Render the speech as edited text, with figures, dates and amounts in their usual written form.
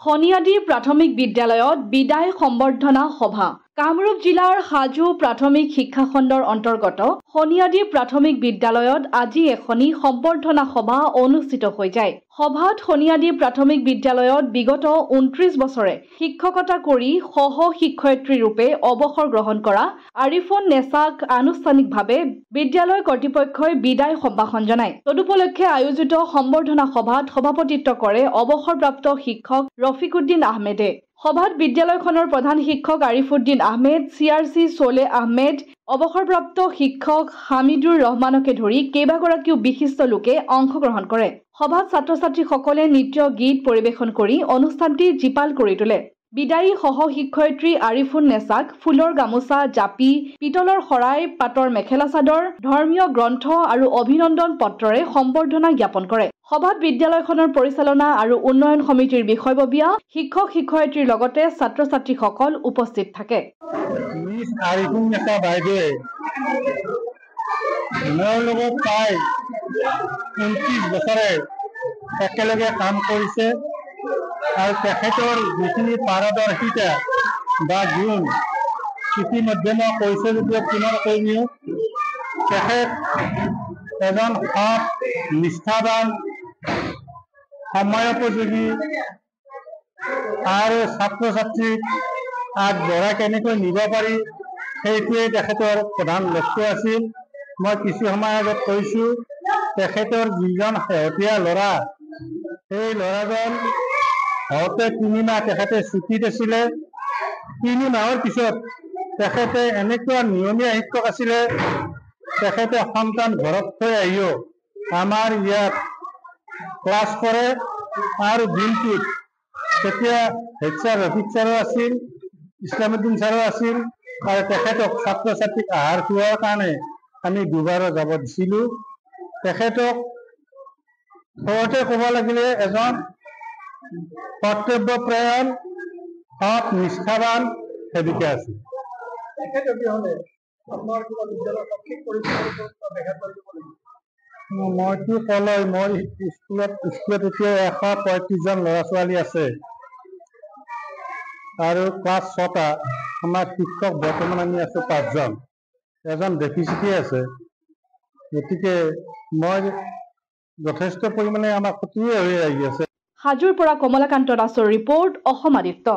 শনিয়াদী প্ৰাথমিক বিদ্যালয়ত বিদায় সম্বৰ্ধনা সভা। কামৰূপ জিলাৰ হাজো প্ৰাথমিক শিক্ষা খণ্ডৰ অন্তৰ্গত শনিয়াদী প্ৰাথমিক বিদ্যালয়ত আজি এখনি সম্বৰ্ধনা সভা অনুষ্ঠিত হৈ যায়। সভাত শনিয়াদী প্ৰাথমিক বিদ্যালয়ত বিগত 29 বছৰে শিক্ষকতা কৰি সহ শিক্ষয়িত্ৰী ৰূপে অৱসৰ গ্ৰহণ কৰা আৰিফুন নেছাক আনুষ্ঠানিকভাৱে বিদ্যালয় কৰ্তৃপক্ষই বিদায় সম্ভাষণ জনায়। তদুপলক্ষে আয়োজিত সম্বৰ্ধনা সভাত সভাপতিত্ব কৰে অৱসৰপ্ৰাপ্ত শিক্ষক ৰফিকুদ্দিন আহমেদে। সভাত বিদ্যালয়খনৰ প্ৰধান শিক্ষক আৰিফুদ্দিন আহমেদ, CRC চলে আহমেদ, অৱসৰপ্ৰাপ্ত শিক্ষক হামিদুৰ ৰহমানকে ধৰি কেইবাগৰাকীও বিশিষ্ট লোকে অংশগ্ৰহণ কৰে। সভাত ছাত্ৰ-ছাত্ৰীসকলে নৃত্য গীত পৰিৱেশন কৰি অনুষ্ঠানটি জীপাল কৰি তোলে। বিদায়ী সহ শিক্ষয়িত্ৰী আৰিফুন নেছাক ফুলৰ গামোচা, জাপি, পিতলৰ শৰাই, পাটৰ মেখেলা চাদৰ, ধৰ্মীয় গ্ৰন্থ আৰু অভিনন্দন পত্ৰৰে সম্বৰ্ধনা জ্ঞাপন কৰে। সভাত বিদ্যালয়খনৰ পৰিচালনা আৰু উন্নয়ন সমিতিৰ বিষয়ববীয়া, শিক্ষক শিক্ষয়িত্ৰীৰ লগতে ছাত্ৰ-ছাত্ৰীসকল উপস্থিত থাকে। মিছ আৰিফুন নেছা বাইদেৱে মোৰ লগত প্ৰায় 29 বছৰে একেলগে কাম কৰিছে আৰু তেখেতৰ যিখিনি পাৰদৰ্শিতা বা গুণ ইতিমধ্যে মই কৈছোঁ যদিও পুনৰ কৈ দিওঁ, তেখেত এজন সৎ, নিষ্ঠাবান, সময়োপযোগী আৰু ছাত্ৰ-ছাত্ৰীক আগবঢ়াই কেনেকৈ নিব পাৰি সেইটোৱেই তেখেতৰ প্ৰধান লক্ষ্য আছিল। মই কিছু সময় আগত কৈছোঁ, তেখেতৰ যিজন শেহতীয়া ল'ৰা, সেই ল'ৰাজন হওঁতে 3 মাহ তেখেতে ছুটীত আছিলে। 3 মাহৰ পিছত তেখেতে এনেকুৱা নিয়মীয়া শিক্ষক আছিলে, তেখেতে সন্তান ঘৰত থৈ আহিও আমাৰ ইয়াত ক্লাছ কৰে আৰু দিনটোত তেতিয়া হেড ছাৰ ৰফিক ছাৰো আছিল, ইছলামুদ্দিন ছাৰো আছিল আৰু তেখেতক ছাত্ৰ-ছাত্ৰীক আহাৰ খোৱাৰ কাৰণে আমি দুবাৰো যাব দিছিলোঁ। তেখেতক সহজে ক'ব লাগিলে এজন কৰ্তব্যপৰায়ণ, সৎ, নিষ্ঠাবান সেৱিকা আছিল। মইতো ক'লৈ মই স্কুলত এতিয়া 135 জন ল'ৰা ছোৱালী আছে আৰু ক্লাছ 6টা। আমাৰ শিক্ষক বৰ্তমান আমি আছোঁ 5 জন, এজন ডেফিচিটি আছে। গতিকে মই যথেষ্ট পৰিমাণে আমাৰ ক্ষতিয়ে হৈ আহি আছে। হাজোৰ পৰা কমলাকান্ত দাসৰ ৰিপৰ্ট, অসম আদিত্য।